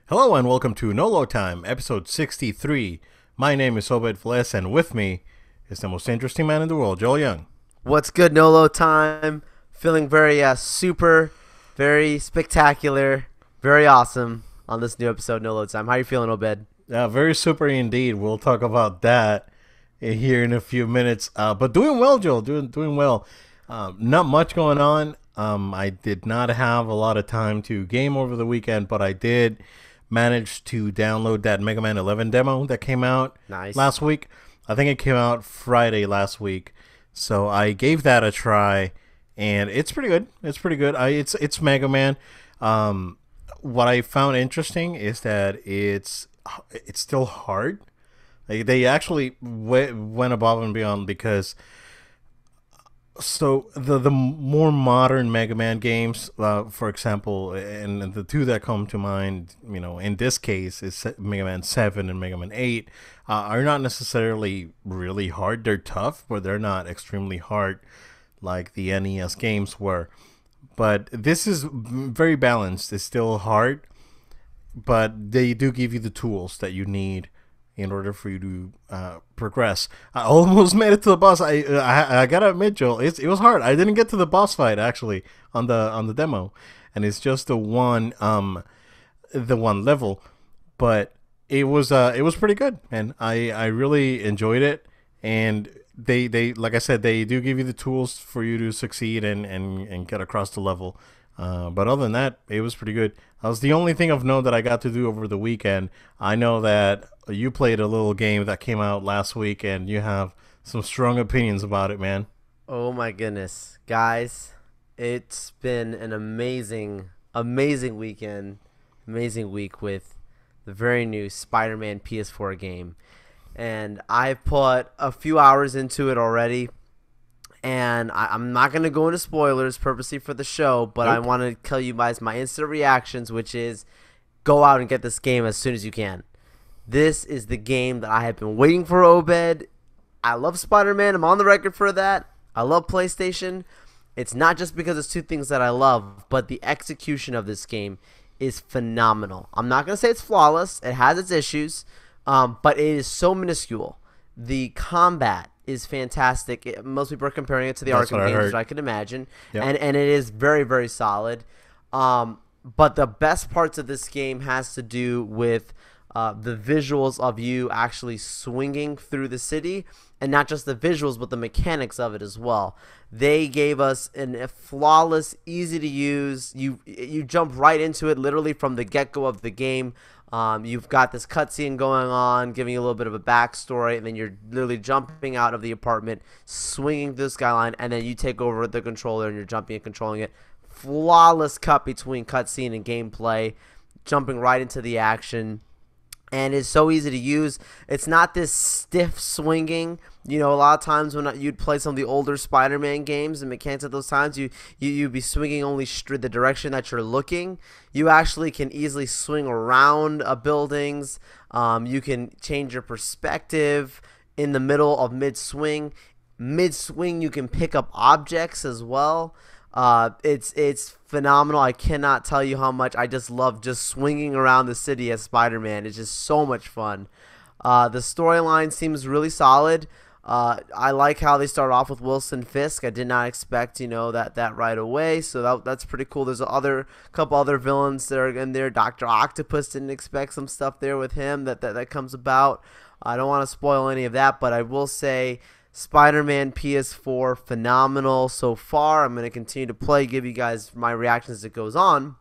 Hello and welcome to Nolo Time, episode 63. My name is Obed Fles, and with me is the most interesting man in the world, Joel Young. What's good, Nolo time? Feeling very super, very spectacular, very awesome on this new episode, Nolo time. How you feeling, Obed? Very super indeed. We'll talk about that here in a few minutes. But doing well, Joel. Doing well. Not much going on. I did not have a lot of time to game over the weekend, but I did manage to download that Mega Man 11 demo that came out last week. I think it came out Friday last week. So I gave that a try, and it's pretty good. It's Mega Man. What I found interesting is that it's still hard. They actually went above and beyond because the more modern Mega Man games, for example, and the two that come to mind, in this case is Mega Man 7 and Mega Man 8, are not necessarily really hard. They're tough, but they're not extremely hard like the NES games were. But this is very balanced. It's still hard, but they do give you the tools that you need in order for you to progress. I almost made it to the boss. I gotta admit, Joel, it was hard. I didn't get to the boss fight actually on the demo, and it's just the one level, but it was pretty good, and I really enjoyed it. And they like I said, they do give you the tools for you to succeed and get across the level. But other than that, it was pretty good. That was the only thing of note that I got to do over the weekend. I know that you played a little game that came out last week, and you have some strong opinions about it, man. Oh my goodness, guys. It's been an amazing weekend, amazing week with the very new Spider-Man PS4 game. And I've put a few hours into it already. And I'm not going to go into spoilers purposely for the show, but nope. I want to tell you guys my instant reactions, which is go out and get this game as soon as you can. This is the game that I have been waiting for, Obed. I love Spider-Man. I'm on the record for that. I love PlayStation. It's not just because it's two things that I love, but the execution of this game is phenomenal. I'm not going to say it's flawless. It has its issues, but it is so minuscule. The combat is fantastic. Most people are comparing it to the Arkham games, which I can imagine. Yep. And it is very, very solid. But the best parts of this game has to do with the visuals of you actually swinging through the city, and not just the visuals, but the mechanics of it as well. They gave us a flawless, easy to use. You jump right into it literally from the get-go of the game. You've got this cutscene going on, giving you a little bit of a backstory, and then you're literally jumping out of the apartment, swinging through the skyline, and then you take over the controller and you're jumping and controlling it. Flawless cut between cutscene and gameplay, jumping right into the action. And it's so easy to use. It's not this stiff swinging. A lot of times when you'd play some of the older Spider-Man games and mechanics at those times, you'd be swinging only the direction that you're looking. You actually can easily swing around buildings. You can change your perspective in the middle of mid-swing. Mid-swing, you can pick up objects as well. It's phenomenal. I cannot tell you how much I just love just swinging around the city as Spider-Man. It's just so much fun. The storyline seems really solid. I like how they start off with Wilson Fisk. I did not expect, that right away. So that's pretty cool. There's a couple other villains that are in there. Dr. Octopus, didn't expect some stuff there with him that comes about. I don't want to spoil any of that, but I will say Spider-Man PS4, phenomenal so far. I'm going to continue to play, give you guys my reactions as it goes on.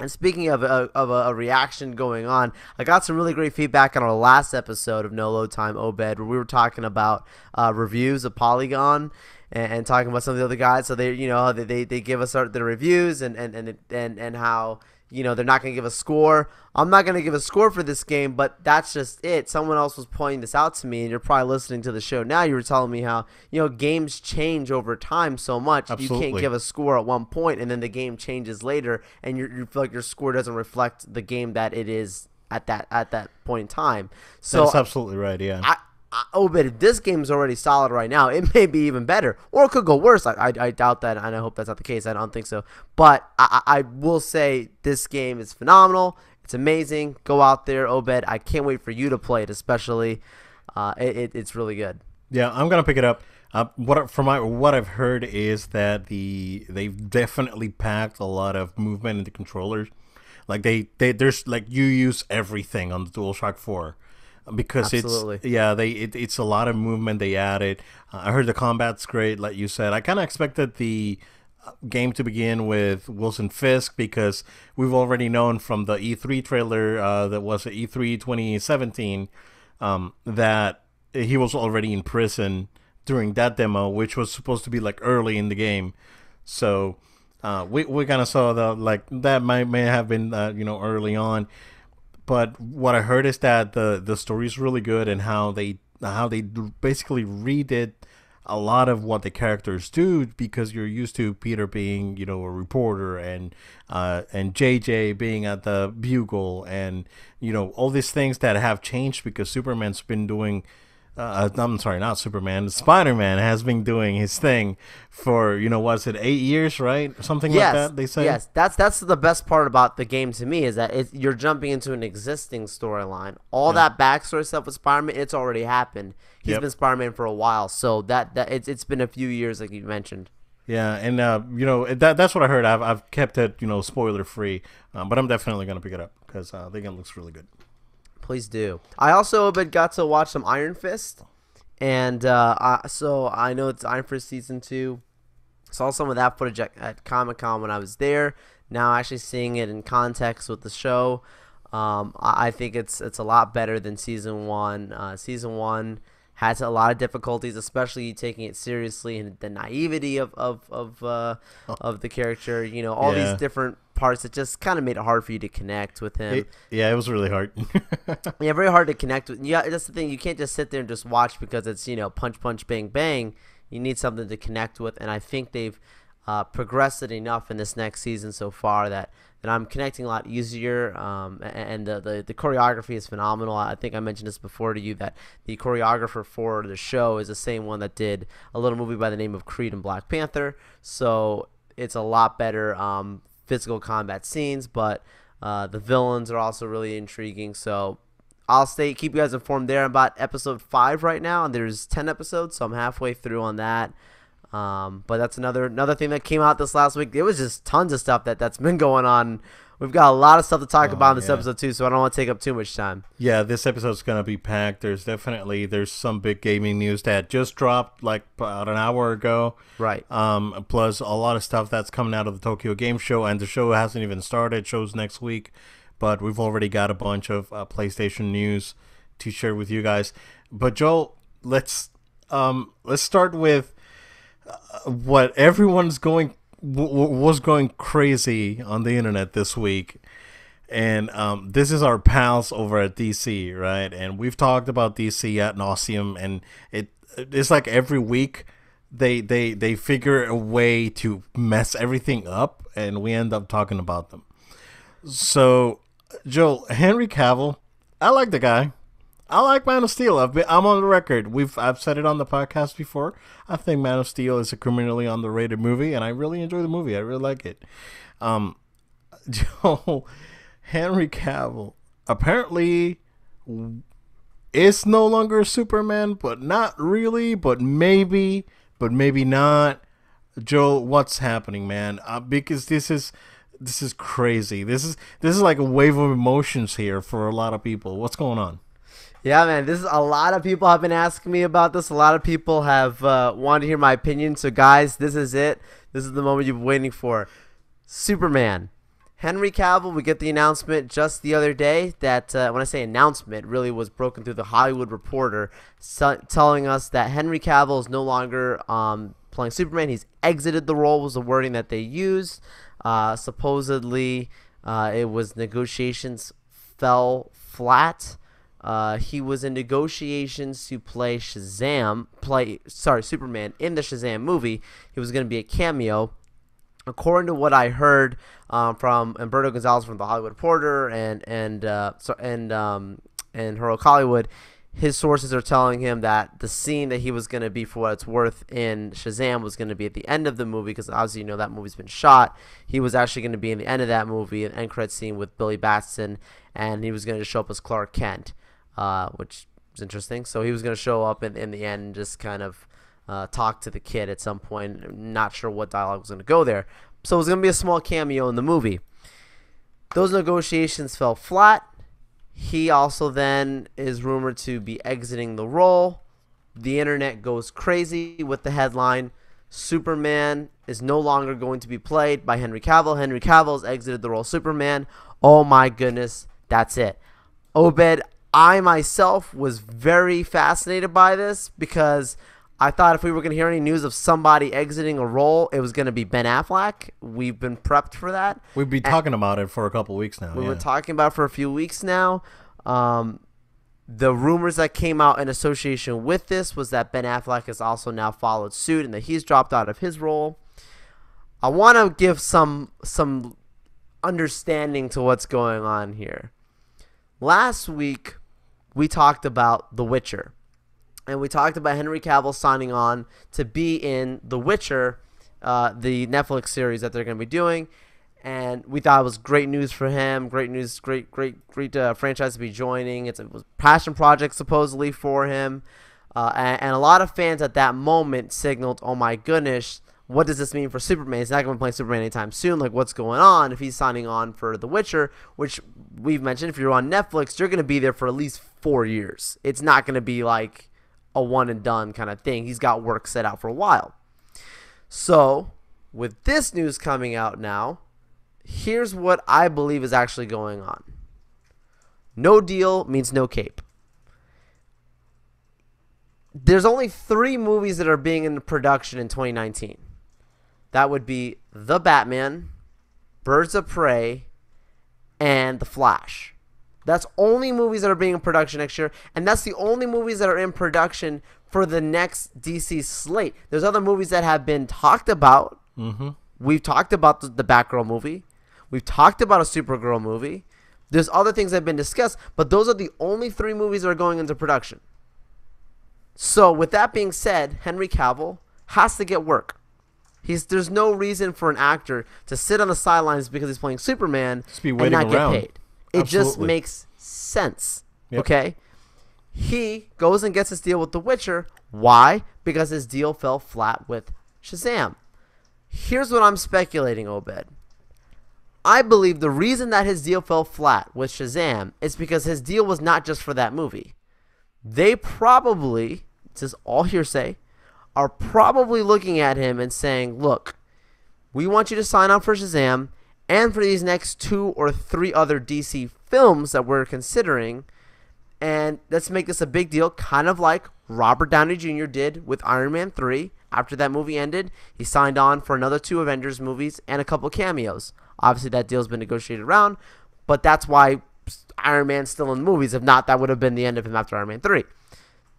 And speaking of a reaction going on, I got some really great feedback on our last episode of No Load Time, Obed, where we were talking about reviews of Polygon and talking about some of the other guys. So they give us their reviews and how they're not going to give a score. I'm not going to give a score for this game, but that's just it. Someone else was pointing this out to me, and you're probably listening to the show now. You were telling me how, games change over time so much. Absolutely. You can't give a score at one point, and then the game changes later, and you feel like your score doesn't reflect the game that it is at that point in time. So that's absolutely right, yeah. But if this game's already solid right now, it may be even better, or it could go worse. I doubt that, and I hope that's not the case. I don't think so. But I will say this game is phenomenal. It's amazing. Go out there, Obed. I can't wait for you to play it, especially. It's really good. Yeah, I'm gonna pick it up. What I've heard is that they've definitely packed a lot of movement into controllers. Like there's like you use everything on the DualShock 4 because Absolutely. it's a lot of movement they added. I heard the combat's great, like you said. I kind of expected the game to begin with Wilson Fisk because we've already known from the E3 trailer that was at E3 2017 that he was already in prison during that demo, which was supposed to be like early in the game. So we kind of saw that may have been early on. But what I heard is that the story is really good and how they basically redid a lot of what the characters do because you're used to Peter being a reporter and JJ being at the Bugle and all these things that have changed because Superman's been doing. I'm sorry, not Superman. Spider-Man has been doing his thing for was it 8 years, right? Something like that. They say. Yes, that's the best part about the game to me is that you're jumping into an existing storyline. All that backstory stuff with Spider-Man, it's already happened. He's been Spider-Man for a while, so that it's been a few years, like you mentioned. Yeah, and that's what I heard. I've kept it spoiler free, but I'm definitely gonna pick it up because I think it looks really good. Please do. I also got to watch some Iron Fist, and so I know it's Iron Fist season 2. Saw some of that footage at Comic-Con when I was there. Now actually seeing it in context with the show, I think it's a lot better than season 1. Season 1 has a lot of difficulties, especially taking it seriously and the naivety of the character. These different parts that just kind of made it hard for you to connect with him. It was really hard. Yeah, very hard to connect with. Yeah, that's the thing. You can't just sit there and just watch because it's punch, punch, bang, bang. You need something to connect with, and I think they've progressed it enough in this next season so far that I'm connecting a lot easier. And the choreography is phenomenal. I think I mentioned this before to you that the choreographer for the show is the same one that did a little movie by the name of Creed and Black Panther. So it's a lot better physical combat scenes, but the villains are also really intriguing. So I'll keep you guys informed there. I'm about episode 5 right now, and there's 10 episodes, so I'm halfway through on that. But that's another thing that came out this last week. There was just tons of stuff that's been going on. We've got a lot of stuff to talk about in this episode too, so I don't want to take up too much time. Yeah, this episode's gonna be packed. There's some big gaming news that just dropped like about an hour ago. Right. Plus a lot of stuff that's coming out of the Tokyo Game Show, and the show hasn't even started. Show's next week, but we've already got a bunch of PlayStation news to share with you guys. But Joel, let's start with what everyone's was going crazy on the internet this week, and this is our pals over at DC, right? And we've talked about DC ad nauseum, and it's like every week they figure a way to mess everything up, and we end up talking about them. So, Joel, Henry Cavill, I like the guy. I like Man of Steel. I'm on the record. I've said it on the podcast before. I think Man of Steel is a criminally underrated movie, and I really enjoy the movie. I really like it. Joe, Henry Cavill apparently is no longer Superman, but not really, but maybe not. Joe, what's happening, man? Because this is crazy. This is like a wave of emotions here for a lot of people. What's going on? Yeah, man, this is a lot of people have been asking me about this. A lot of people have wanted to hear my opinion. So, guys, this is it. This is the moment you've been waiting for. Superman. Henry Cavill, we get the announcement just the other day that, when I say announcement, really was broken through the Hollywood Reporter, telling us that Henry Cavill is no longer playing Superman. He's exited the role was the wording that they used. Supposedly, it was negotiations fell flat. He was in negotiations to play Superman in the Shazam movie. He was going to be a cameo. According to what I heard from Humberto Gonzalez from the Hollywood Reporter and Heroic Hollywood, his sources are telling him that the scene that he was going to be, for what it's worth, in Shazam was going to be at the end of the movie, because obviously that movie's been shot. He was actually going to be in the end of that movie, an end credit scene with Billy Batson, and he was going to show up as Clark Kent, which is interesting. So he was going to show up in the end and just kind of talk to the kid at some point. Not sure what dialogue was going to go there. So it was going to be a small cameo in the movie. Those negotiations fell flat. He also then is rumored to be exiting the role. The internet goes crazy with the headline, Superman is no longer going to be played by Henry Cavill. Henry Cavill has exited the role of Superman. Oh my goodness, that's it. Obed, I myself was very fascinated by this, because I thought if we were going to hear any news of somebody exiting a role, it was going to be Ben Affleck. We've been prepped for that. We've been talking about it for a couple weeks now. We've been talking about it for a few weeks now. The rumors that came out in association with this was that Ben Affleck has also now followed suit and that he's dropped out of his role. I want to give some understanding to what's going on here. Last week, we talked about The Witcher. And we talked about Henry Cavill signing on to be in The Witcher, the Netflix series that they're going to be doing. And we thought it was great news for him. Great news, great franchise to be joining. It was a passion project supposedly for him. And a lot of fans at that moment signaled, oh my goodness, what does this mean for Superman? He's not going to be playing Superman anytime soon. Like, what's going on if he's signing on for The Witcher, which we've mentioned, if you're on Netflix, you're going to be there for at least 4 years. It's not going to be like a one and done kind of thing. He's got work set out for a while. So with this news coming out now, here's what I believe is actually going on. No deal means no cape. There's only 3 movies that are being in production in 2019. That would be The Batman, Birds of Prey, and The Flash. That's only movies that are being in production next year, and that's the only movies that are in production for the next DC slate. There's other movies that have been talked about. Mm-hmm. We've talked about the Batgirl movie. We've talked about a Supergirl movie. There's other things that have been discussed, but those are the only 3 movies that are going into production. So with that being said, Henry Cavill has to get work. There's no reason for an actor to sit on the sidelines because he's playing Superman and not get paid. It just makes sense. Yep. Okay? He goes and gets his deal with The Witcher. Why? Because his deal fell flat with Shazam. Here's what I'm speculating, Obed. I believe the reason that his deal fell flat with Shazam is because his deal was not just for that movie. They probably, this is all hearsay, are probably looking at him and saying, look, we want you to sign on for Shazam and for these next 2 or 3 other DC films that we're considering, and let's make this a big deal, kind of like Robert Downey Jr. did with Iron Man 3. After that movie ended, he signed on for another 2 Avengers movies and a couple cameos. Obviously, that deal's been negotiated around, but that's why Iron Man's still in the movies. If not, that would have been the end of him after Iron Man 3.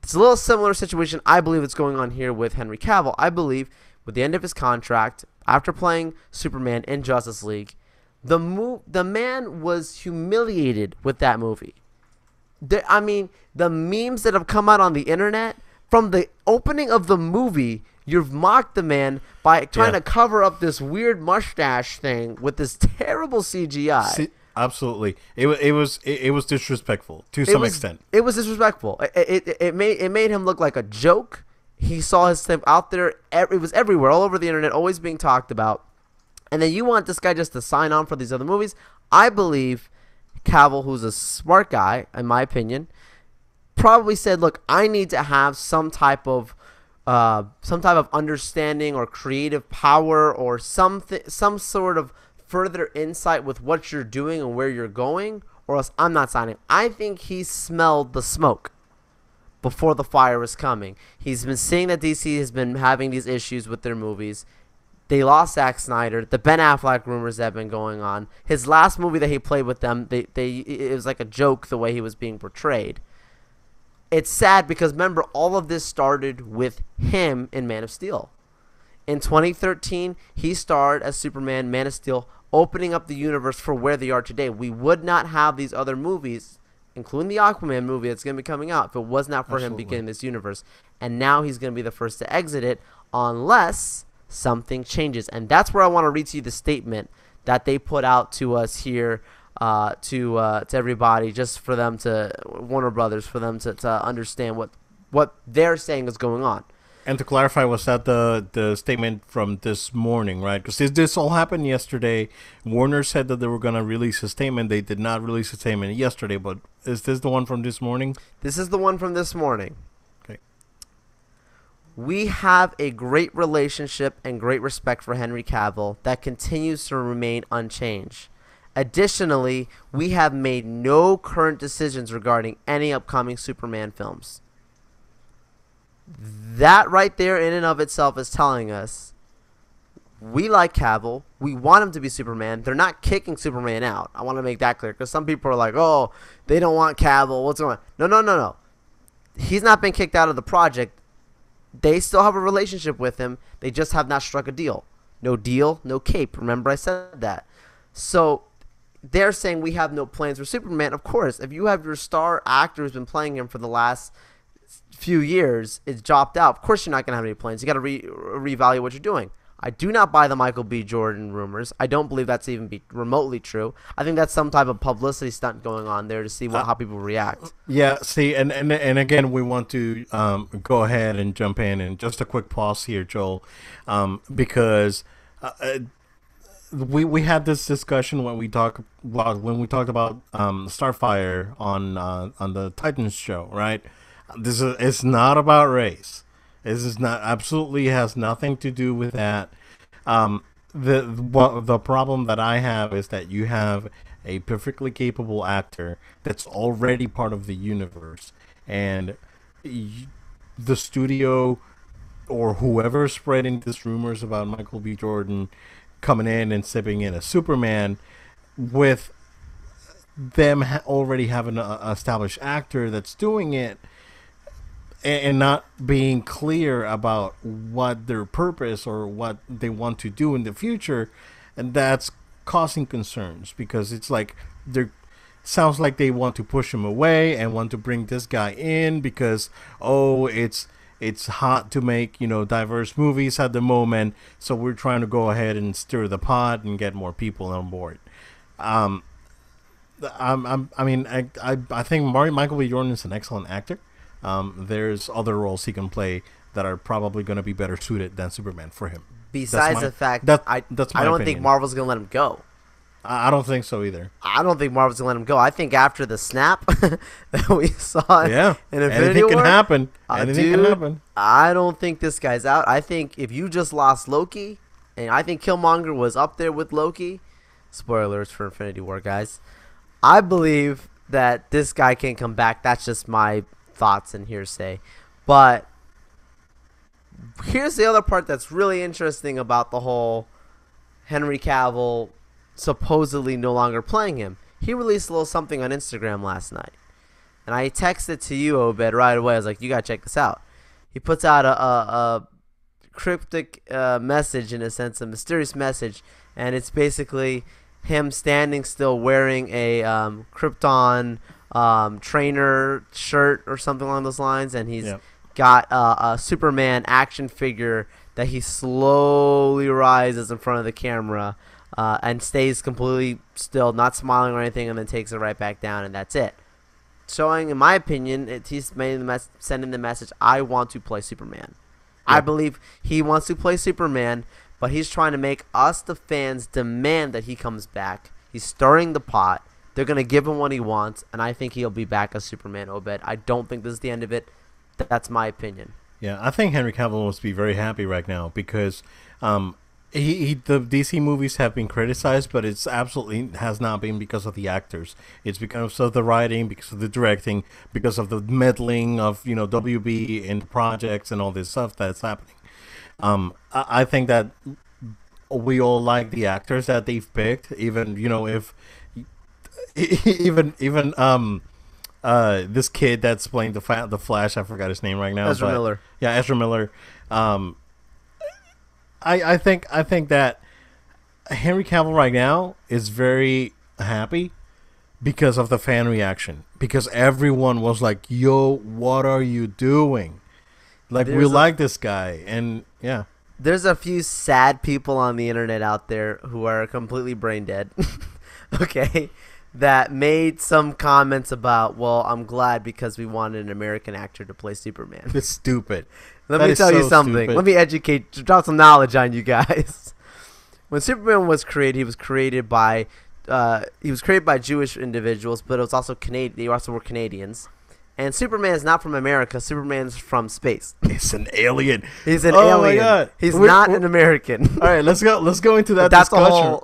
It's a little similar situation, I believe, that's going on here with Henry Cavill. I believe with the end of his contract, after playing Superman in Justice League, the man was humiliated with that movie. The memes that have come out on the internet, from the opening of the movie, you've mocked the man by trying to cover up this weird mustache thing with this terrible CGI. Absolutely, it was disrespectful to some extent. It was disrespectful. It made him look like a joke. He saw his stuff out there. It was everywhere, all over the internet, always being talked about. And then you want this guy just to sign on for these other movies? I believe Cavill, who's a smart guy, in my opinion, probably said, look, I need to have some type of understanding or creative power or some sort of further insight with what you're doing and where you're going, or else I'm not signing. I think he smelled the smoke before the fire was coming. He's been seeing that DC has been having these issues with their movies. They lost Zack Snyder. The Ben Affleck rumors that have been going on. His last movie that he played with them, it was like a joke the way he was being portrayed. It's sad because, remember, all of this started with him in Man of Steel. In 2013, he starred as Superman, Man of Steel, opening up the universe for where they are today. We would not have these other movies including the Aquaman movie that's going to be coming out, if it was not for him Absolutely. beginning this universe. And now he's going to be the first to exit it unless something changes. And that's where I want to read to you the statement that they put out to us here, to everybody, just for them to, Warner Brothers, for them to understand what they're saying is going on. And to clarify, was that the statement from this morning, right? Because this all happened yesterday. Warner said that they were going to release a statement. They did not release a statement yesterday, but is this the one from this morning? This is the one from this morning. Okay. We have a great relationship and great respect for Henry Cavill that continues to remain unchanged. Additionally, we have made no current decisions regarding any upcoming Superman films. That right there in and of itself is telling us we like Cavill. We want him to be Superman. They're not kicking Superman out. I want to make that clear because some people are like, oh, they don't want Cavill. What's going on? No. He's not been kicked out of the project. They still have a relationship with him. They just have not struck a deal. No deal, no cape. Remember I said that. So they're saying we have no plans for Superman. Of course, if you have your star actor who's been playing him for the last few years, it's dropped out. Of course you're not going to have any plans. You got to reevaluate what you're doing. I do not buy the Michael B. Jordan rumors. I don't believe that's even be remotely true. I think that's some type of publicity stunt going on there to see how people react. Yeah, see, and again, we want to go ahead and jump in, and just a quick pause here, Joel, because we had this discussion when we talked about Starfire on the Titans show, right? It's not about race. This is not, absolutely has nothing to do with that. The problem that I have is that you have a perfectly capable actor that's already part of the universe, and the studio or whoever's spreading these rumors about Michael B. Jordan coming in and sipping in a Superman, with them already having an established actor that's doing it, and not being clear about what their purpose or what they want to do in the future, and that's causing concerns because it's like sounds like they want to push him away and want to bring this guy in because it's hot to make diverse movies at the moment, so we're trying to go ahead and stir the pot and get more people on board. I think Michael B. Jordan is an excellent actor. There's other roles he can play that are probably going to be better suited than Superman for him. Besides the fact I don't think Marvel's going to let him go. I don't think so either. I don't think Marvel's going to let him go. I think after the snap that we saw in Infinity War, anything can happen. Anything can happen. I don't think this guy's out. I think if you just lost Loki, and I think Killmonger was up there with Loki, spoilers for Infinity War, guys, I believe that this guy can come back. That's just my thoughts and hearsay. But here's the other part that's really interesting about the whole Henry Cavill supposedly no longer playing him. He released a little something on Instagram last night, and I texted to you, Obed, right away. I was like, you gotta check this out. He puts out a cryptic message, in a sense, a mysterious message, and it's basically him standing still wearing a Krypton trainer shirt or something along those lines, and he's got a Superman action figure that he slowly rises in front of the camera and stays completely still, not smiling or anything, and then takes it right back down, and that's it. Showing, in my opinion, he's sending the message, I want to play Superman. I believe he wants to play Superman, but he's trying to make us, the fans, demand that he comes back. He's stirring the pot. They're going to give him what he wants, and I think he'll be back as Superman, Obed. I don't think this is the end of it. That's my opinion. Yeah, I think Henry Cavill must be very happy right now because the DC movies have been criticized, but it's absolutely has not been because of the actors. It's because of the writing, because of the directing, because of the meddling of WB in projects and all this stuff that's happening. I think that we all like the actors that they've picked, even if this kid that's playing the Flash, I forgot his name right now. Ezra Miller. Yeah, Ezra Miller. I think that Henry Cavill right now is very happy because of the fan reaction. Because everyone was like, "Yo, what are you doing?" Like, we like this guy, and yeah. There's a few sad people on the internet out there who are completely brain dead. Okay, that made some comments about, well, I'm glad because we wanted an American actor to play Superman. It's stupid. Let me tell you something. Stupid. Let me educate, drop some knowledge on you guys. When Superman was created, he was created by Jewish individuals, but it was also Canadian. They also were Canadians. And Superman is not from America. Superman's from space. He's an alien. He's an alien. My God. He's not an American. All right, let's go into that discussion.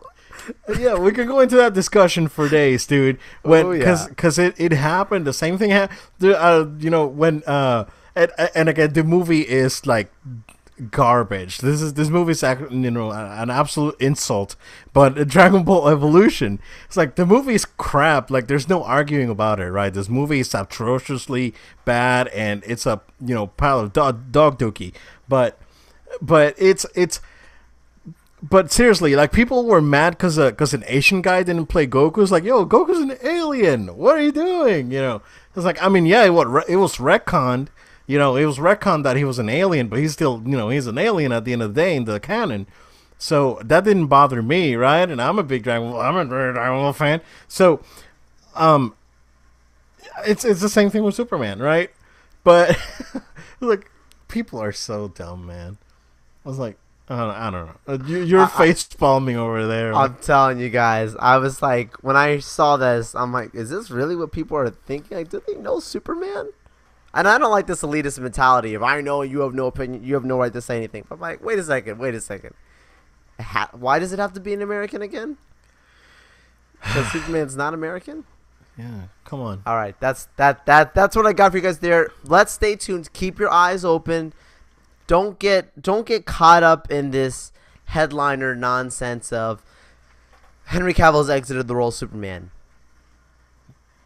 Yeah, we can go into that discussion for days, dude. Because it happened. The same thing happened. When and again, the movie is like garbage. This movie is an absolute insult. But Dragon Ball Evolution, it's like the movie is crap. Like, there's no arguing about it, right? This movie is atrociously bad, and it's a pile of dog dookie. But But seriously, like, people were mad because an Asian guy didn't play Goku. It's like, yo, Goku's an alien. What are you doing? It's like, I mean, yeah, it was retconned. It was retconned that he was an alien, but he's still, he's an alien at the end of the day in the canon. So that didn't bother me, right? And I'm a big Dragon Ball fan. So, it's the same thing with Superman, right? But like, people are so dumb, man. I was like, I don't know. You're face palming over there. I'm telling you guys. I was like, when I saw this, I'm like, is this really what people are thinking? Like, do they know Superman? And I don't like this elitist mentality of, I know you have no opinion, you have no right to say anything. But I'm like, wait a second. Why does it have to be an American again? Because Superman's not American? Yeah, come on. All right, that's what I got for you guys there. Let's stay tuned. Keep your eyes open. Don't get caught up in this headliner nonsense of Henry Cavill's exited the role of Superman.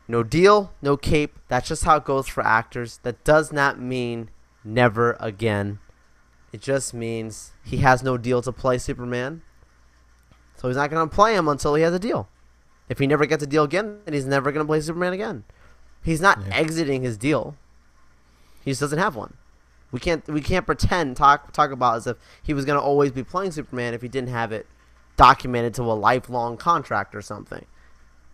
No deal, no cape. That's just how it goes for actors. That does not mean never again. It just means he has no deal to play Superman. So he's not going to play him until he has a deal. If he never gets a deal again, then he's never going to play Superman again. He's not exiting his deal. He just doesn't have one. We can't pretend talk about as if he was going to always be playing Superman if he didn't have it documented to a lifelong contract or something.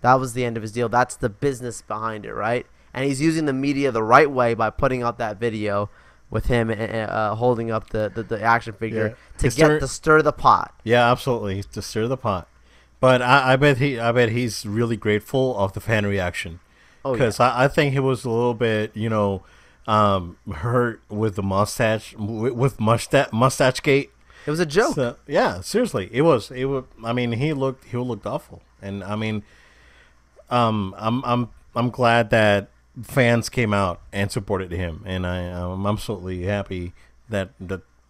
That was the end of his deal. That's the business behind it, right? And he's using the media the right way by putting out that video with him holding up the action figure to stir the pot. Yeah, absolutely, to stir the pot. But I bet he's really grateful of the fan reaction, because I think he was a little bit hurt with the mustache gate. It was a joke. So, yeah, seriously, it was. I mean, he looked awful, and I mean, I'm glad that fans came out and supported him, and I'm absolutely happy that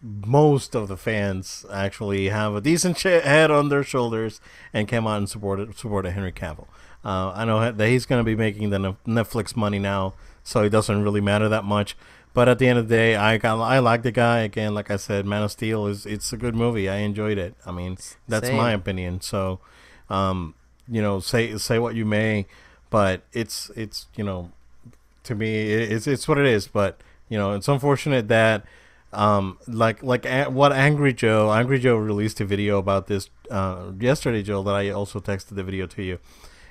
most of the fans actually have a decent head on their shoulders and came out and supported Henry Cavill. I know that he's going to be making the Netflix money now, so it doesn't really matter that much. But at the end of the day, I like the guy. Again, like I said, Man of Steel it's a good movie. I enjoyed it. I mean, that's my opinion. So, say what you may, but it's to me it's what it is. But it's unfortunate that what Angry Joe released a video about this yesterday, Joe, that I also texted the video to you.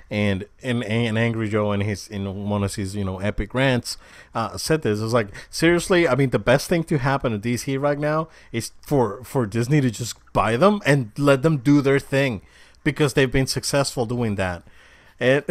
And Angry Joe in one of his epic rants said this. It was like, seriously, I mean, the best thing to happen to DC right now is for Disney to just buy them and let them do their thing, because they've been successful doing that. And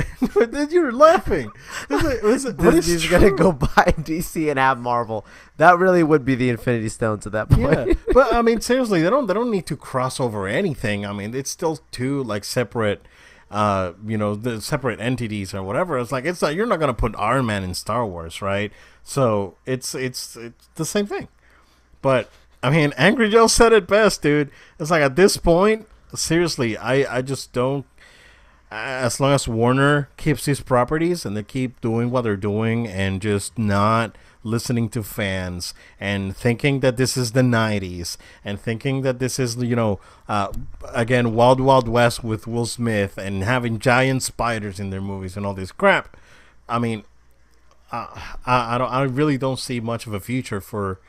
then you're laughing. Disney's gonna go buy DC and have Marvel. That really would be the Infinity Stones at that point. Yeah, but I mean, seriously, they don't need to cross over anything. I mean, it's still two separate. The separate entities or whatever. It's like, you're not gonna put Iron Man in Star Wars, right? So it's the same thing. But I mean, Angry Joe said it best, dude. It's like, at this point, seriously, I just don't. As long as Warner keeps these properties and they keep doing what they're doing and just not listening to fans and thinking that this is the 90s and thinking that this is, again, Wild Wild West with Will Smith and having giant spiders in their movies and all this crap. I mean, I really don't see much of a future for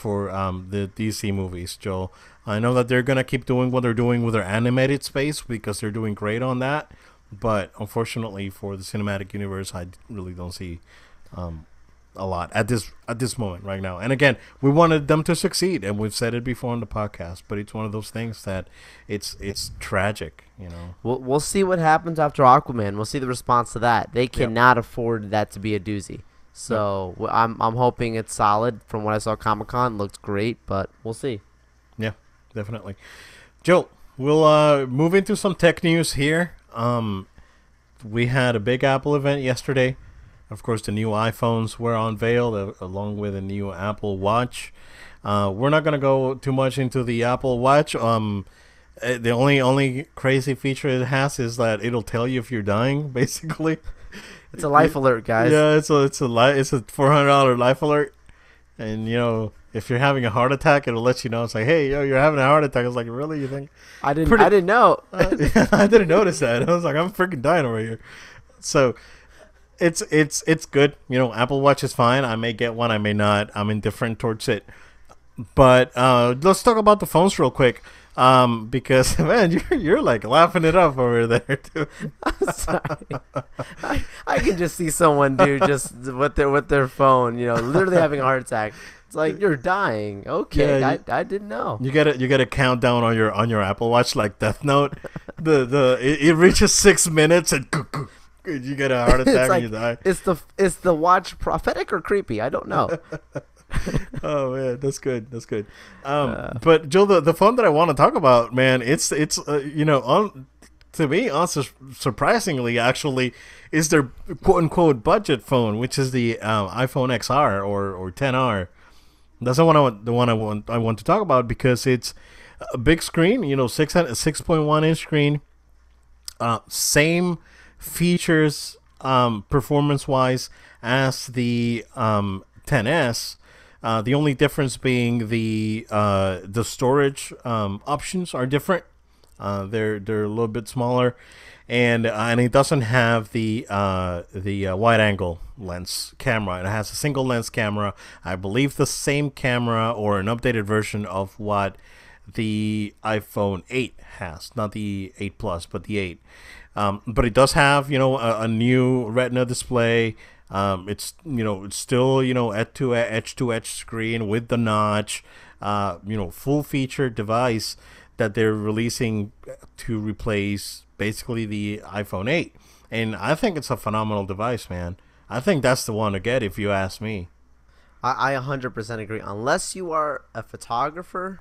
the DC movies, Joel. I know that they're gonna keep doing what they're doing with their animated space because they're doing great on that. But unfortunately for the cinematic universe, I really don't see a lot at this moment right now. And again, we wanted them to succeed, and we've said it before on the podcast. But it's one of those things that it's tragic, you know. We'll see what happens after Aquaman. We'll see the response to that. They cannot afford that to be a doozy. So I'm hoping it's solid. From what I saw at Comic-Con, looked great, but we'll see. Yeah, definitely. Joe, we'll move into some tech news here. We had a big Apple event yesterday. Of course, the new iPhones were unveiled along with a new Apple Watch. We're not going to go too much into the Apple Watch. The only crazy feature it has is that it'll tell you if you're dying, basically. It's a life alert, guys. Yeah, it's a $400 life alert. And, if you're having a heart attack, it'll let you know. It's like, hey, you're having a heart attack. I was like, really? You think? I didn't know. I didn't notice that. I was like, I'm freaking dying over here. So it's good. Apple Watch is fine. I may get one. I may not. I'm indifferent towards it. But let's talk about the phones real quick. Because man, you're like laughing it up over there too. I'm sorry. I can just see someone, dude, just with their phone, literally having a heart attack. It's like, you're dying. Okay, yeah, I didn't know. You get a countdown on your Apple Watch like Death Note. It reaches 6 minutes and you get a heart attack and you die. Is the watch prophetic or creepy? I don't know. Oh man, that's good. But Joe, the phone that I want to talk about, man, it's to me, surprisingly, actually, is their quote unquote budget phone, which is the iPhone XR or 10R. That's the one I want to talk about because it's a big screen, 6.1 inch screen, same features performance wise as the 10s. The only difference being the storage options are different. They're a little bit smaller, and it doesn't have the wide angle lens camera. It has a single lens camera. I believe the same camera or an updated version of what the iPhone 8 has, not the 8 Plus, but the 8. But it does have a new Retina display. It's still edge-to-edge screen with the notch, full featured device that they're releasing to replace basically the iPhone 8. And I think it's a phenomenal device, man. I think that's the one to get if you ask me. I 100% agree. Unless you are a photographer,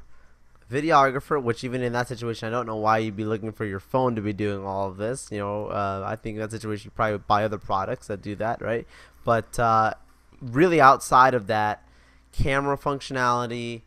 videographer, which even in that situation, I don't know why you'd be looking for your phone to be doing all of this. I think in that situation, you probably buy other products that do that, right? But really outside of that, camera functionality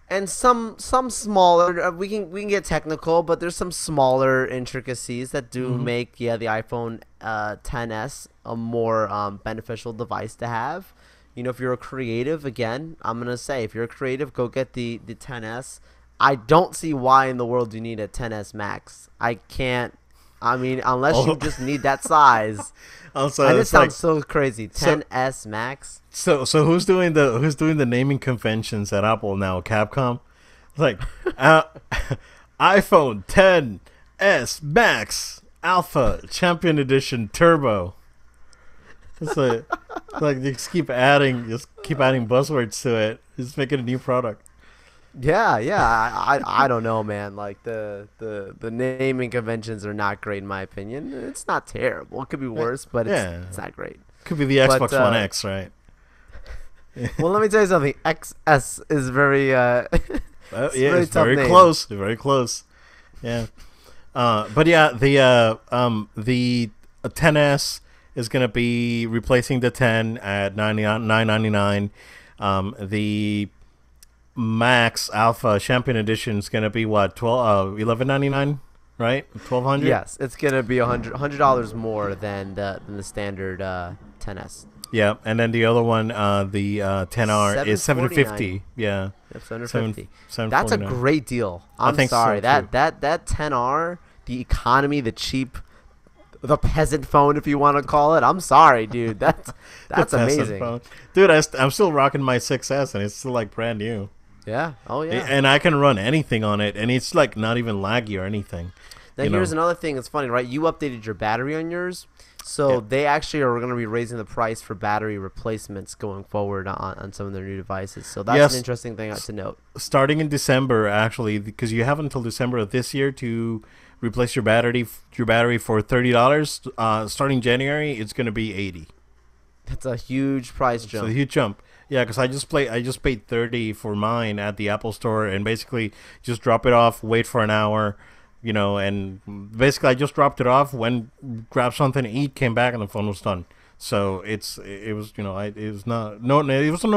and some smaller, we can get technical, but there's some smaller intricacies that do make the iPhone 10s a more beneficial device to have. If you're a creative, again, I'm gonna say if you're a creative, go get the 10s. I don't see why in the world you need a 10s Max. I can't. I mean, unless you just need that size. Also, and it sounds so crazy. 10s Max. So who's doing the naming conventions at Apple now? Capcom. It's like iPhone 10s Max Alpha Champion Edition Turbo. It's like you just keep adding buzzwords to it. Just make it a new product. Yeah. I don't know, man. Like the naming conventions are not great in my opinion. It's not terrible. It could be worse, but it's not great. Could be the Xbox One X, right? Well, let me tell you something. XS is very it's very close. Very close. Yeah. But yeah, the 10s is gonna be replacing the 10 at $999. The Max Alpha Champion Edition is gonna be what, $11.99, right? $1,200. Yes, it's gonna be $100 more than the standard 10s. Yeah, and then the other one, the 10R is 750. Yeah, Yep, 750. That's a 749. great deal. I I'm think sorry. so, too. That 10R, the economy, the cheap, the peasant phone, if you want to call it. I'm sorry, dude. That's The amazing. phone. Dude. I'm still rocking my 6S, and it's still like brand new. Yeah. Oh yeah. And I can run anything on it, and it's like not even laggy or anything. Now here's another thing. It's funny, right? You updated your battery on yours, so they actually are going to be raising the price for battery replacements going forward on some of their new devices. So that's an interesting thing to note. Starting in December, actually, because you have until December of this year to replace your battery for $30. Starting January, it's going to be $80. That's a huge price jump. It's a huge jump. Yeah, because I just paid $30 for mine at the Apple Store, and basically just drop it off, wait for an hour, and basically I just dropped it off, went, grabbed something to eat, came back, and the phone was done. So it was it was a no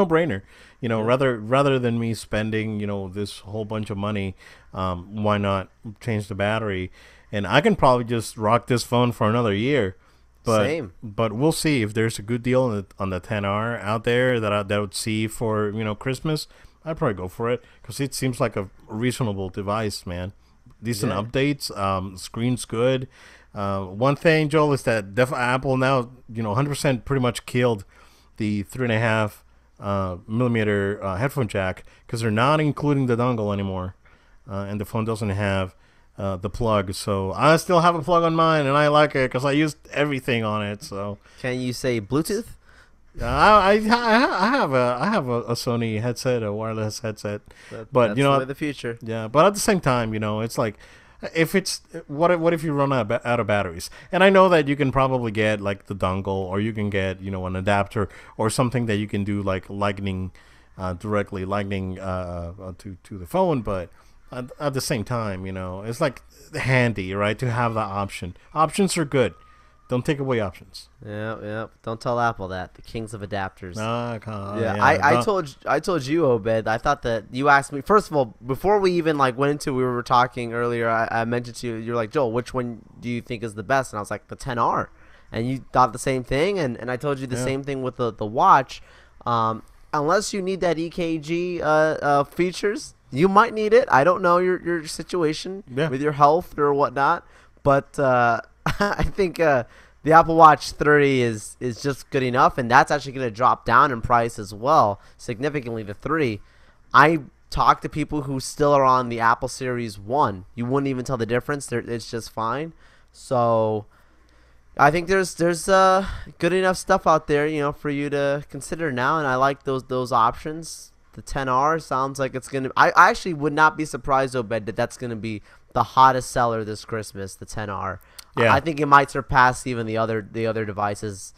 brainer. Rather than me spending this whole bunch of money, why not change the battery? And I can probably just rock this phone for another year. Same. But we'll see if there's a good deal on the 10R out there that I would see for Christmas. I'd probably go for it because it seems like a reasonable device, man. Decent updates, screen's good. One thing, Joel, is that Apple now 100% pretty much killed the 3.5 millimeter headphone jack because they're not including the dongle anymore, and the phone doesn't have the plug. So I still have a plug on mine, and I like it because I used everything on it. So can you say Bluetooth? I have a Sony headset, a wireless headset, but that's the future. Yeah, but at the same time, it's like, if it's what if you run out of batteries? And I know that you can probably get like the dongle, or you can get an adapter or something that you can do like lightning to the phone, but at the same time, it's like handy, right, to have the option. Options are good. Don't take away options. Yeah. Don't tell Apple that. The kings of adapters. Yeah. I told you, Obed. I thought that you asked me. First of all, before we even went into, we were talking earlier. I mentioned to you. You're like, Joel, which one do you think is the best? And I was like, the 10R. And you thought the same thing. And I told you the same thing with the watch. Unless you need that EKG features, you might need it. I don't know your situation with your health or whatnot, but. I think the Apple Watch 30 is just good enough, and that's actually going to drop down in price as well, significantly, the 3. I talk to people who still are on the Apple Series 1. You wouldn't even tell the difference. It's just fine. So I think there's good enough stuff out there, for you to consider now, and I like those options. The 10R sounds like it's going to – I actually would not be surprised, Obed, that's going to be the hottest seller this Christmas, the 10R. Yeah. I think it might surpass even the other devices.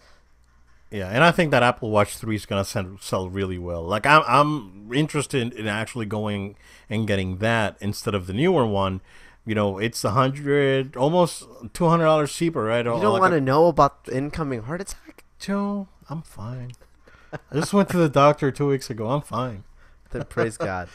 Yeah, and I think that Apple Watch 3 is going to sell really well. Like, I'm interested in actually going and getting that instead of the newer one. It's $100, almost $200 cheaper, right? You don't want to know about the incoming heart attack? Joe, I'm fine. I just went to the doctor 2 weeks ago. I'm fine. Praise God.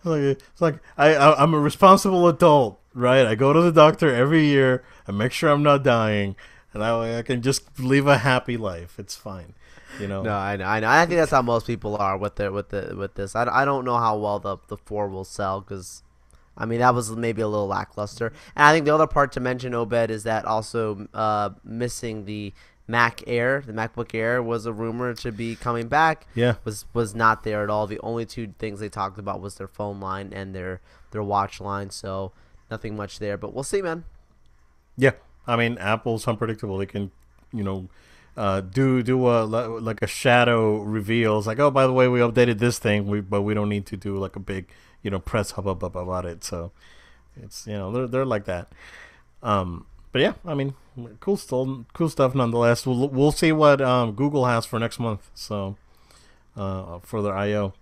It's like I'm a responsible adult, right? I go to the doctor every year. I make sure I'm not dying, and that way I can just live a happy life. It's fine, No, I know. I think that's how most people are with this. I don't know how well the 4 will sell because, that was maybe a little lackluster. And I think the other part to mention, Obed, is that also missing the MacBook Air was a rumor to be coming back. Yeah, was not there at all. The only 2 things they talked about was their phone line and their watch line. So nothing much there, but we'll see, man. Yeah, Apple's unpredictable. They can, do a shadow reveal. It's like, oh, by the way, we updated this thing, but we don't need to do like a big, press hubbub about it. So it's they're like that. But yeah, cool stuff nonetheless. We'll see what Google has for next month. So for their I/O.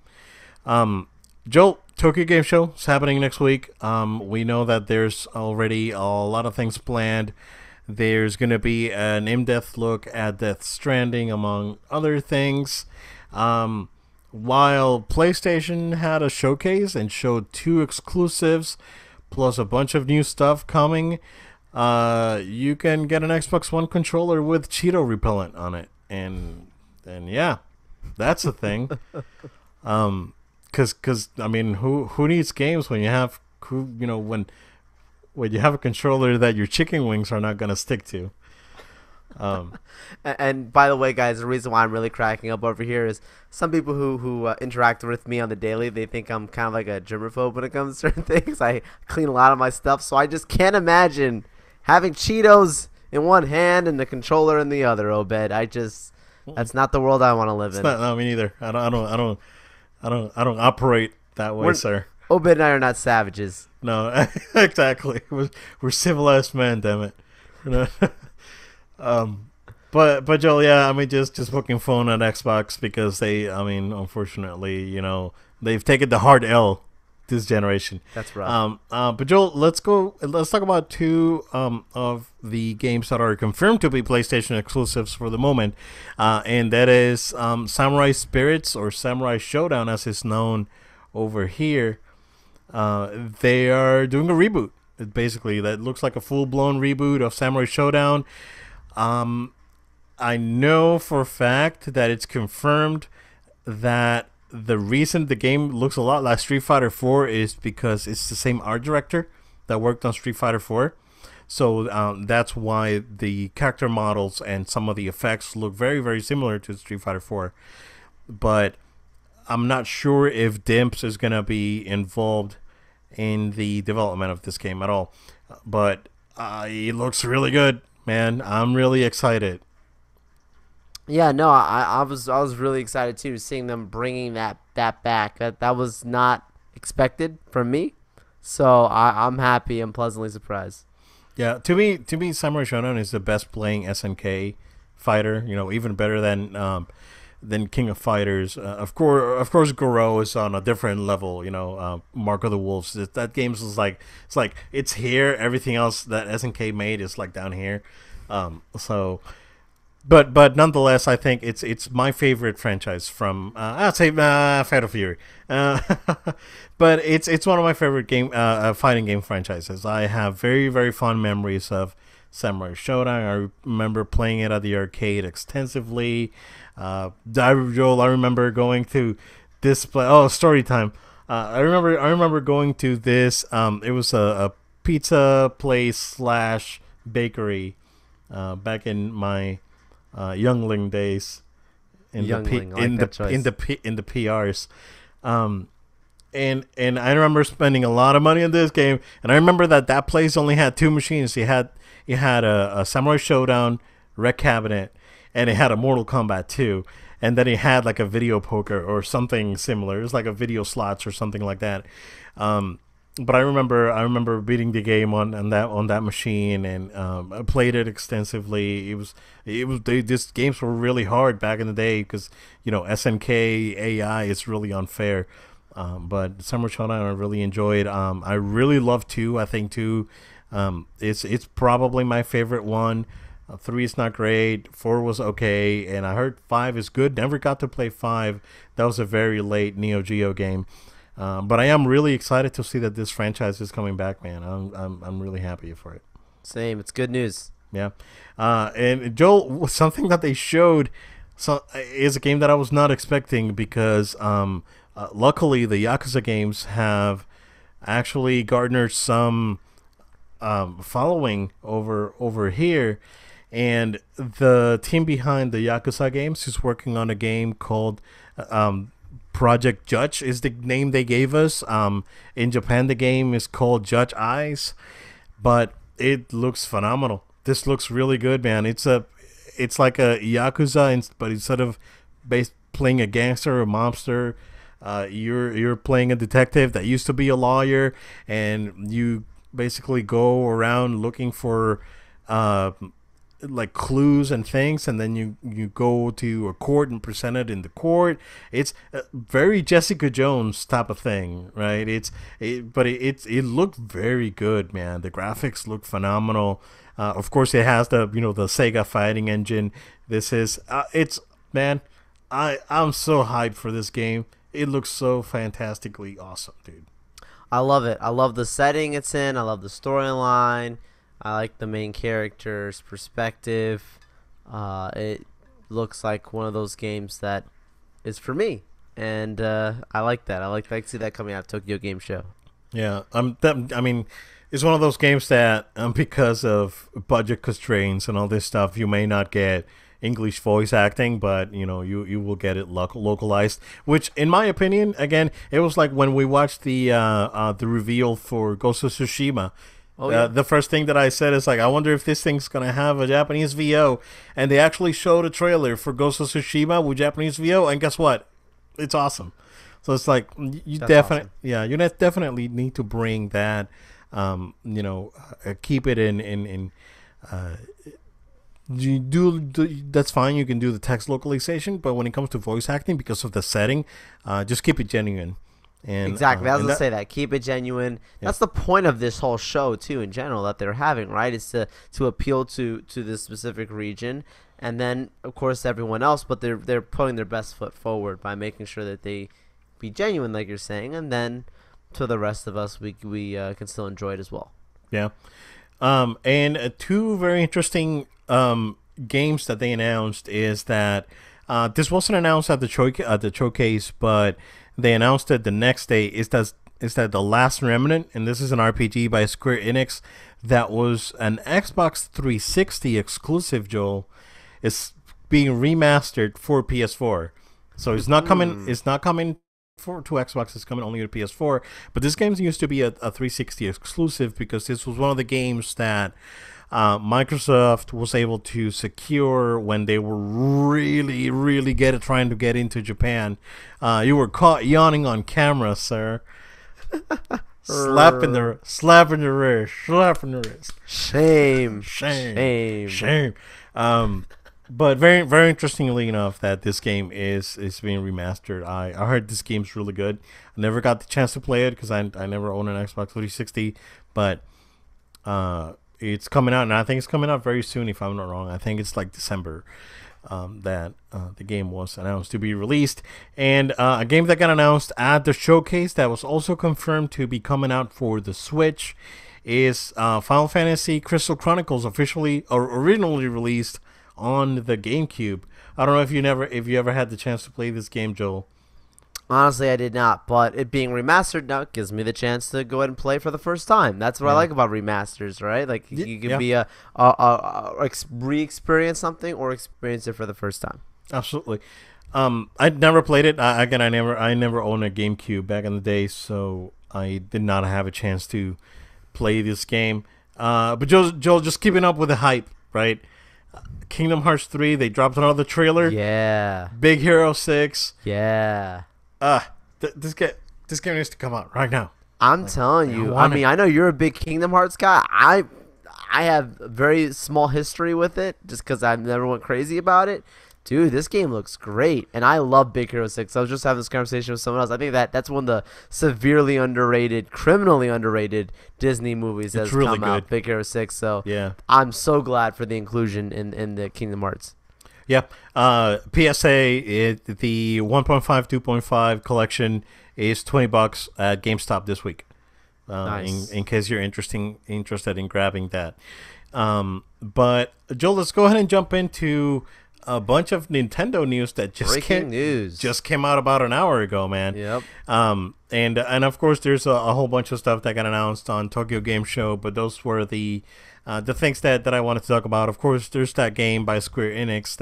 Joe, Tokyo Game Show is happening next week. We know that there's already a lot of things planned. There's going to be an in-depth look at Death Stranding, among other things. While PlayStation had a showcase and showed 2 exclusives, plus a bunch of new stuff coming. you can get an Xbox One controller with Cheeto repellent on it, and yeah, that's a thing. Cause I mean, who needs games when you have when you have a controller that your chicken wings are not gonna stick to. Um, And by the way, guys, the reason why I'm really cracking up over here is some people who interact with me on the daily, they think I'm kind of like a germaphobe when it comes to certain things. I clean a lot of my stuff, so I just can't imagine having Cheetos in one hand and the controller in the other. Obed, that's not the world I want to live it's in. not. No, me neither. I don't operate that way, We're, sir. Obed and I are not savages. No, exactly. We're civilized men. Damn it. You know? um, but Joel, yeah, I mean, just poking fun at Xbox because I mean, unfortunately, they've taken the hard L this generation. That's rough. But Joel, let's go. Let's talk about two of the games that are confirmed to be PlayStation exclusives for the moment, and that is Samurai Spirits or Samurai Showdown, as it's known over here. They are doing a reboot. Basically, that looks like a full blown reboot of Samurai Showdown. I know for a fact that it's confirmed that the reason the game looks a lot like Street Fighter 4 is because it's the same art director that worked on Street Fighter 4. So that's why the character models and some of the effects look very, very similar to Street Fighter 4. But I'm not sure if Dimps is going to be involved in the development of this game at all. But it looks really good, man. I'm really excited. Yeah, no, I was really excited too, seeing them bringing that back. That was not expected from me, so I'm happy and pleasantly surprised. Yeah, to me, Samurai Shodown is the best playing SNK fighter. Even better than King of Fighters. Of course, Goro is on a different level. Mark of the Wolves. That game is like it's here. Everything else that SNK made is like down here. So. But nonetheless, I think it's my favorite franchise from I'd say Fatal Fury, but it's one of my favorite fighting game franchises. I have very, very fond memories of Samurai Shodown. I remember playing it at the arcade extensively. Joel, I remember going to this play. Oh, story time. I remember going to this. It was a pizza place slash bakery back in my youngling days in Youngling, in the PRs, and I remember spending a lot of money on this game, and I remember that place only had two machines. You had a Samurai Showdown Rec Cabinet, and it had a Mortal Kombat 2, and then it had like a video poker or something similar. It was like a video slots or something like that. But I remember beating the game on that machine, and I played it extensively. These games were really hard back in the day because SNK AI is really unfair. But Summer Showdown I really enjoyed. I really love 2. I think 2, it's probably my favorite one. 3 is not great. 4 was okay, and I heard 5 is good. Never got to play 5. That was a very late Neo Geo game. But I am really excited to see that this franchise is coming back, man. I'm really happy for it. Same, it's good news. Yeah. And Joel, something that they showed is a game that I was not expecting because luckily the Yakuza games have actually garnered some following over here. And the team behind the Yakuza games is working on a game called Project Judge is the name they gave us. In Japan, the game is called Judge Eyes, but it looks phenomenal. This looks really good, man. It's like a Yakuza, but instead of playing a gangster or mobster, you're playing a detective that used to be a lawyer, and you basically go around looking for like clues and things, and then you go to a court and present it in the court. It's a very Jessica Jones type of thing, right? But it looked very good, man. The graphics look phenomenal. Of course, it has the Sega fighting engine. This is it's man. I'm so hyped for this game. It looks so fantastically awesome, dude. I love it. I love the setting it's in. I love the storyline. I like the main character's perspective. It looks like one of those games that is for me, and I like that. I like to see that coming out of Tokyo Game Show. Yeah, I mean, it's one of those games that because of budget constraints and all this stuff, you may not get English voice acting, but you will get it localized. Which, in my opinion, again, it was like when we watched the reveal for Ghost of Tsushima. Oh yeah. The first thing that I said is like, I wonder if this thing's gonna have a Japanese VO, and they actually showed a trailer for Ghost of Tsushima with Japanese VO, and guess what? It's awesome. So it's like you definitely, awesome. yeah, you definitely need to bring that, keep it in. You do that's fine. You can do the text localization, but when it comes to voice acting, because of the setting, just keep it genuine. And Exactly. I was gonna say that. Keep it genuine. Yeah. That's the point of this whole show too, in general, that they're having, right? Is to appeal to this specific region, and then of course everyone else. But they're putting their best foot forward by making sure that they be genuine, like you're saying, and then to the rest of us, we can still enjoy it as well. Yeah. And two very interesting games that they announced is that this wasn't announced at the showcase, but they announced it the next day. Is that The Last Remnant, and this is an RPG by Square Enix that was an Xbox 360 exclusive. Joel, is being remastered for PS4, so it's not coming. It's not coming to Xbox. It's coming only to PS4. But this game used to be a 360 exclusive because this was one of the games that Microsoft was able to secure when they were really trying to get into Japan. You were caught yawning on camera, sir. slapping the wrist. Shame. But very interestingly enough, that this game is being remastered. I heard this game's really good. I never got the chance to play it because I never owned an Xbox 360, but it's coming out, and I think it's coming out very soon, if I'm not wrong. I think it's like December that the game was announced to be released. And a game that got announced at the showcase that was also confirmed to be coming out for the Switch is Final Fantasy Crystal Chronicles, officially or originally released on the GameCube. I don't know if you ever had the chance to play this game, Joel. Honestly, I did not, but it being remastered now gives me the chance to go ahead and play for the first time. That's what I like about remasters, right? Like you can be re-experience something or experience it for the first time. Absolutely. I'd never played it. I never owned a GameCube back in the day, so I did not have a chance to play this game. But Joel, just keeping up with the hype, right? Kingdom Hearts 3, they dropped another trailer. Yeah. Big Hero 6. Yeah. This game needs to come out right now. I'm telling you. I mean, I know you're a big Kingdom Hearts guy. I have very small history with it just because I never went crazy about it. Dude, this game looks great, and I love Big Hero 6. I was just having this conversation with someone else. I think that's one of the severely underrated, criminally underrated Disney movies that's really come out, Big Hero 6. So yeah, I'm so glad for the inclusion in the Kingdom Hearts. Yeah. PSA, the 1.5, 2.5 collection is $20 at GameStop this week. Nice. In case you're interested in grabbing that. But Joel, let's go ahead and jump into a bunch of Nintendo news that just came out about an hour ago, man. Yep. And of course there's a whole bunch of stuff that got announced on Tokyo Game Show, but those were the things that I wanted to talk about. Of course, there's that game by Square Enix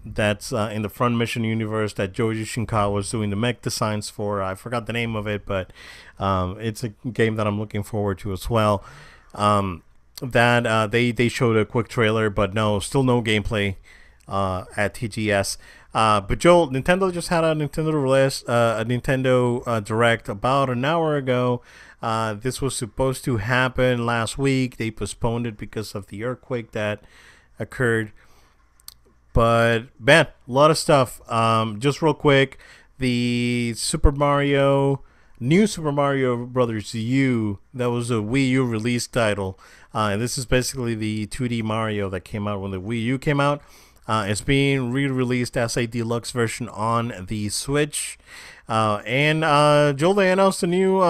that's in the Front Mission universe that Joji Shinkawa was doing the mech designs for. I forgot the name of it, but it's a game that I'm looking forward to as well. They showed a quick trailer, but still no gameplay at TGS. But Joel, Nintendo just had a Nintendo Direct about an hour ago. This was supposed to happen last week. They postponed it because of the earthquake that occurred. But man, a lot of stuff. Just real quick, the new Super Mario Brothers U, that was a Wii U release title. And this is basically the 2D Mario that came out when the Wii U came out. It's being re-released as a deluxe version on the Switch. And Joel, they announced a new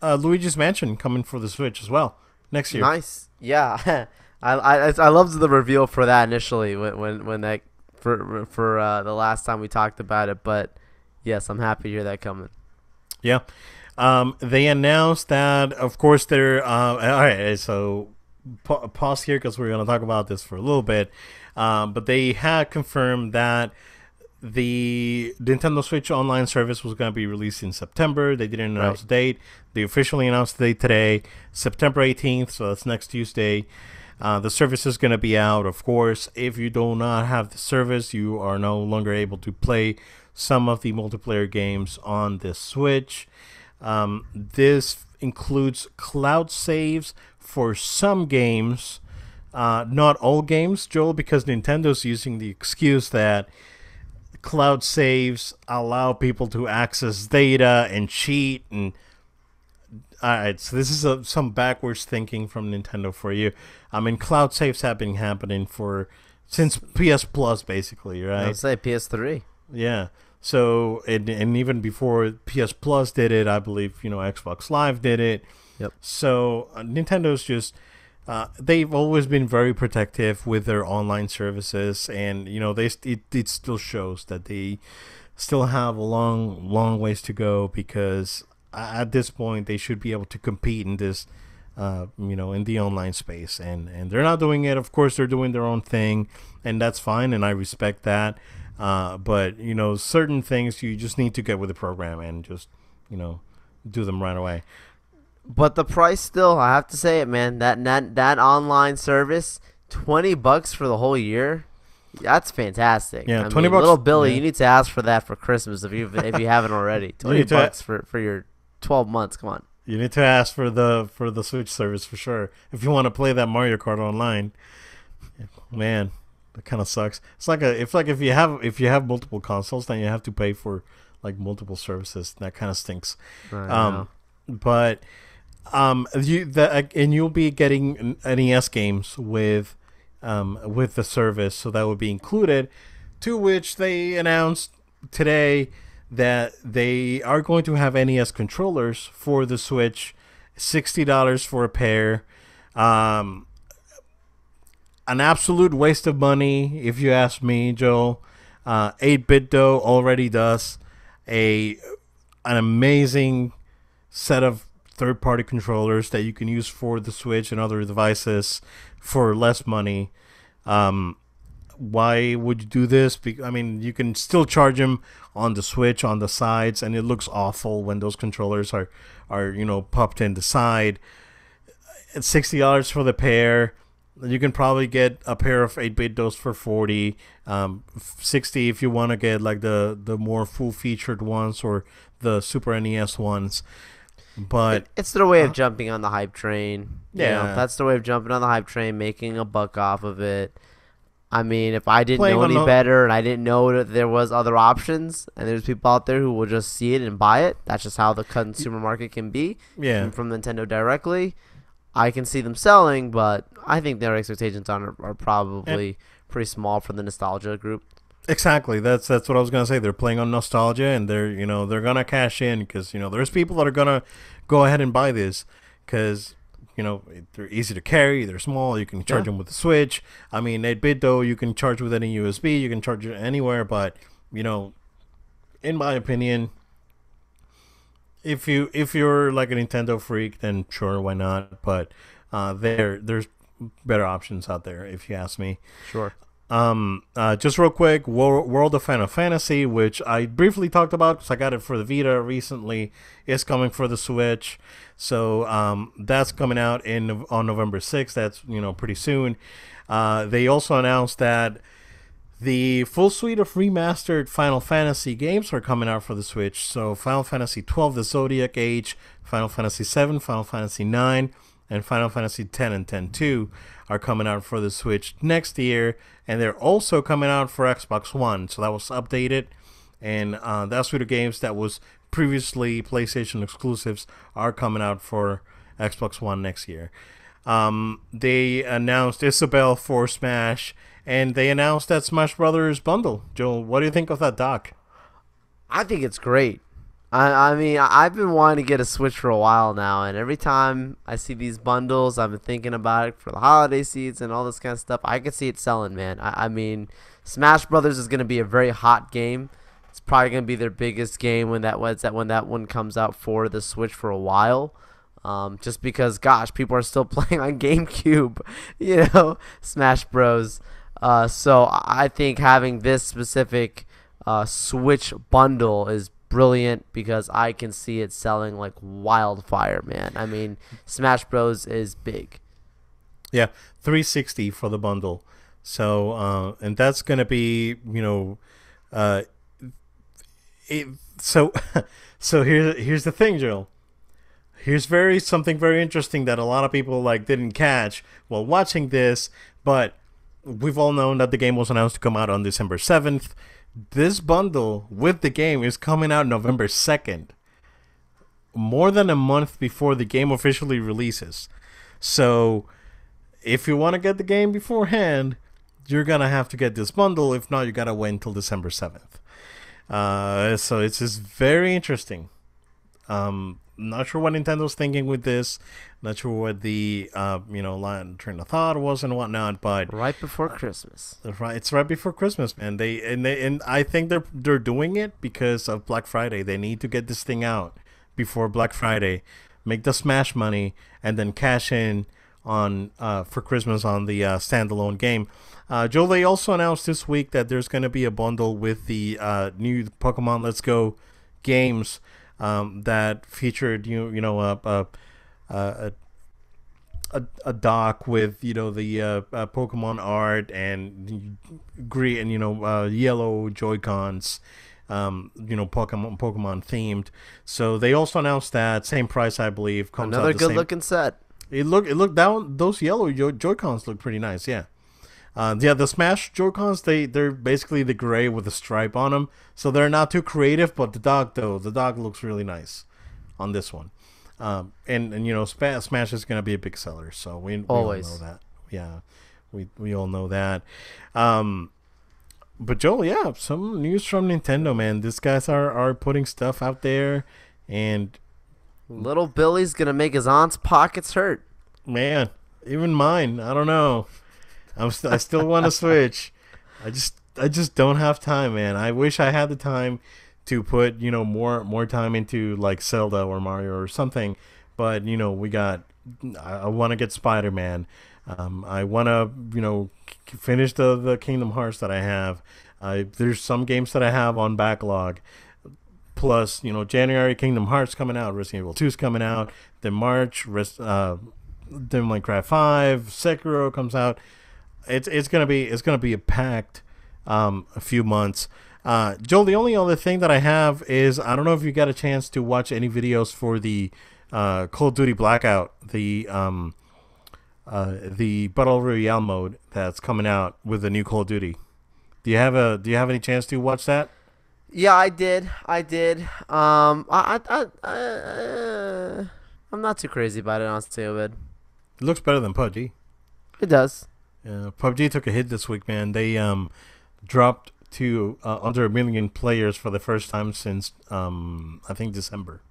Luigi's Mansion coming for the Switch as well. next year. Nice. Yeah. I loved the reveal for that initially when that for the last time we talked about it, but yes, I'm happy to hear that coming. Yeah. They announced that, of course, they're all right. So pause here because we're going to talk about this for a little bit. But they had confirmed that the Nintendo Switch Online service was going to be released in September. They didn't announce the date. They officially announced the date today, September 18th. So that's next Tuesday. The service is going to be out. Of course, if you do not have the service, you are no longer able to play some of the multiplayer games on the Switch. This includes cloud saves for some games, not all games, Joel, because Nintendo's using the excuse that cloud saves allow people to access data and cheat. And all right, so this is some backwards thinking from Nintendo for you. I mean, cloud saves have been happening since PS Plus, basically, right? I'd say PS3. Yeah. So and even before PS Plus did it, I believe Xbox Live did it. Yep. So Nintendo's just they've always been very protective with their online services, and it still shows that they still have a long ways to go, because at this point they should be able to compete in this in the online space, and they're not doing it. Of course, they're doing their own thing, and that's fine, and I respect that. But certain things you just need to get with the program and just do them right away. But the price still, I have to say it, man. That online service, $20 for the whole year. That's fantastic. Yeah, I $20. Mean, little Billy, yeah. You need to ask for that for Christmas if you haven't already. $20 for your 12 months. Come on. You need to ask for the Switch service for sure if you want to play that Mario Kart online. Man, that kind of sucks. It's like if you have multiple consoles, then you have to pay for like multiple services. That kind of stinks. But you'll be getting NES games with the service, so that would be included. To which they announced today that they are going to have NES controllers for the Switch, $60 for a pair. An absolute waste of money, if you ask me, Joel. 8-Bit Dough already does an amazing set of third-party controllers that you can use for the Switch and other devices for less money. Why would you do this? I mean, you can still charge them on the Switch on the sides, and it looks awful when those controllers are popped in the side. It's $60 for the pair. You can probably get a pair of 8-Bit Doughs for $40, $60 if you want to get like the more full-featured ones or the Super NES ones. But it's their way of jumping on the hype train. Yeah, that's the way of jumping on the hype train, making a buck off of it. I mean, if I didn't know any better and I didn't know that there was other options, and there's people out there who will just see it and buy it, that's just how the consumer market can be. Yeah. From Nintendo directly, I can see them selling, but I think their expectations are probably pretty small for the nostalgia group. Exactly. That's what I was gonna say. They're playing on nostalgia, and they're gonna cash in because there's people that are gonna go ahead and buy this because they're easy to carry. They're small. You can charge them with the Switch. I mean, 8-Bit Dough you can charge with any USB. You can charge it anywhere. But in my opinion, if you're like a Nintendo freak, then sure, why not? But there's better options out there, if you ask me. Sure. Just real quick, World of Final Fantasy, which I briefly talked about because I got it for the Vita recently, is coming for the Switch. So that's coming out on November 6th. That's pretty soon. They also announced that the full suite of remastered Final Fantasy games are coming out for the Switch. So Final Fantasy 12, The Zodiac Age, Final Fantasy 7, Final Fantasy 9, and Final Fantasy 10 and 10-2 are coming out for the Switch next year, and they're also coming out for Xbox One. So that was updated, and that suite of games that was previously PlayStation exclusives are coming out for Xbox One next year. They announced Isabelle for Smash, and they announced that Smash Brothers bundle. Joel, what do you think of that doc? I think it's great. I mean, I've been wanting to get a Switch for a while now, and every time I see these bundles, I've been thinking about it for the holiday season and all this kind of stuff. I can see it selling, man. I mean, Smash Brothers is going to be a very hot game. It's probably going to be their biggest game when that one comes out for the Switch for a while. Just because, gosh, people are still playing on GameCube, Smash Bros. So I think having this specific Switch bundle is brilliant because I can see it selling like wildfire, man. I mean, Smash Bros is big. Yeah, 360 for the bundle. So and that's gonna be uh, so so here's the thing, Joel. Here's something very interesting that a lot of people didn't catch while watching this, but we've all known that the game was announced to come out on December 7th. This bundle with the game is coming out November 2nd, more than a month before the game officially releases. So if you want to get the game beforehand, you're going to have to get this bundle. If not, you got to wait until December 7th. So it's just very interesting. Not sure what Nintendo's thinking with this. Not sure what the train of thought was and whatnot. But right before Christmas, it's right before Christmas, man. And I think they're doing it because of Black Friday. They need to get this thing out before Black Friday, make the Smash money, and then cash in on for Christmas on the standalone game. Joe, they also announced this week that there's going to be a bundle with the new Pokemon Let's Go games. That featured a dock with the Pokemon art and green and yellow Joy-Cons, Pokemon themed. So they also announced that same price, I believe, comes another out good looking set. It looked down, those yellow Joy-Cons look pretty nice, yeah. The Smash Joy-Cons, they're basically the gray with a stripe on them, so they're not too creative. But the dog looks really nice on this one, and Smash is gonna be a big seller, so we all know that. Yeah, we all know that. But Joel, yeah, some news from Nintendo, man. These guys are putting stuff out there, and little Billy's gonna make his aunt's pockets hurt. Man, even mine. I don't know. I still want to Switch. I just don't have time, man. I wish I had the time to put more time into Zelda or Mario or something, but I want to get Spider-Man. I want to finish the Kingdom Hearts that I have. There's some games that I have on backlog. Plus, January Kingdom Hearts coming out, Resident Evil 2's coming out. Then March, then Minecraft 5, Sekiro comes out. It's gonna be a packed a few months. Joel, the only other thing that I have is I don't know if you got a chance to watch any videos for the Call of Duty Blackout, the Battle Royale mode that's coming out with the new Call of Duty. Do you have any chance to watch that? Yeah, I did. I'm not too crazy about it, honestly, Obed. It looks better than PUBG. It does. PUBG took a hit this week, man. They dropped to under 1 million players for the first time since I think December.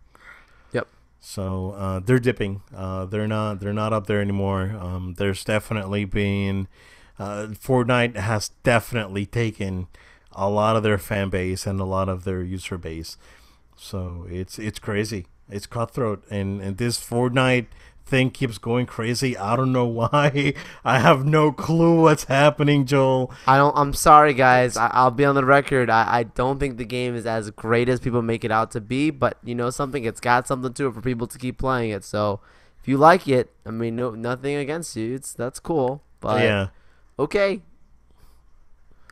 Yep. So they're dipping. They're not up there anymore. There's definitely been Fortnite has definitely taken a lot of their fan base and a lot of their user base. So it's crazy. It's cutthroat, and this Fortnite thing keeps going crazy. I don't know why. I have no clue what's happening, Joel. I'm sorry, guys. I'll be on the record. I don't think the game is as great as people make it out to be, but something, it's got something to it for people to keep playing it. So if you like it, I mean, nothing against you. That's cool. But yeah, okay.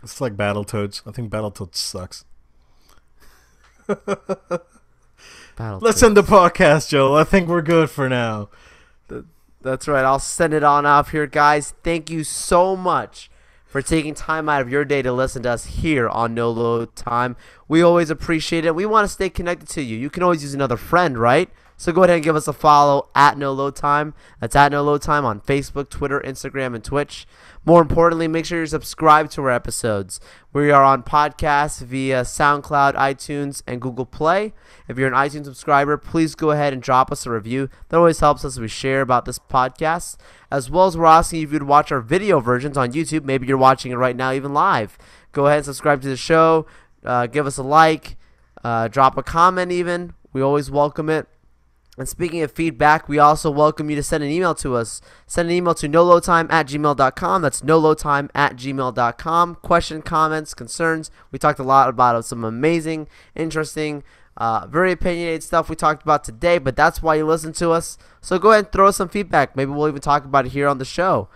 It's like Battletoads. I think Battletoads sucks. Let's end the podcast, Joel. I think we're good for now. That's right. I'll send it on off here, guys. Thank you so much for taking time out of your day to listen to us here on No Load Time. We always appreciate it. We want to stay connected to you. You can always use another friend, right? So go ahead and give us a follow at No Load Time. That's at No Load Time on Facebook, Twitter, Instagram, and Twitch. More importantly, make sure you're subscribed to our episodes. We are on podcasts via SoundCloud, iTunes, and Google Play. If you're an iTunes subscriber, please go ahead and drop us a review. That always helps us as we share about this podcast. As well as we're asking if you'd watch our video versions on YouTube. Maybe you're watching it right now, even live. Go ahead and subscribe to the show. Give us a like. Drop a comment even. We always welcome it. And speaking of feedback, we also welcome you to send an email to us. Send an email to noloadtime@gmail.com. That's noloadtime@gmail.com. Question, comments, concerns. We talked a lot about some amazing, interesting, very opinionated stuff we talked about today, but that's why you listen to us. So go ahead and throw us some feedback. Maybe we'll even talk about it here on the show.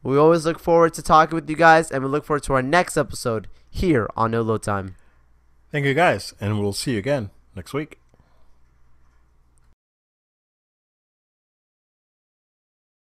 We always look forward to talking with you guys, and we look forward to our next episode here on No Load Time. Thank you, guys, and we'll see you again next week.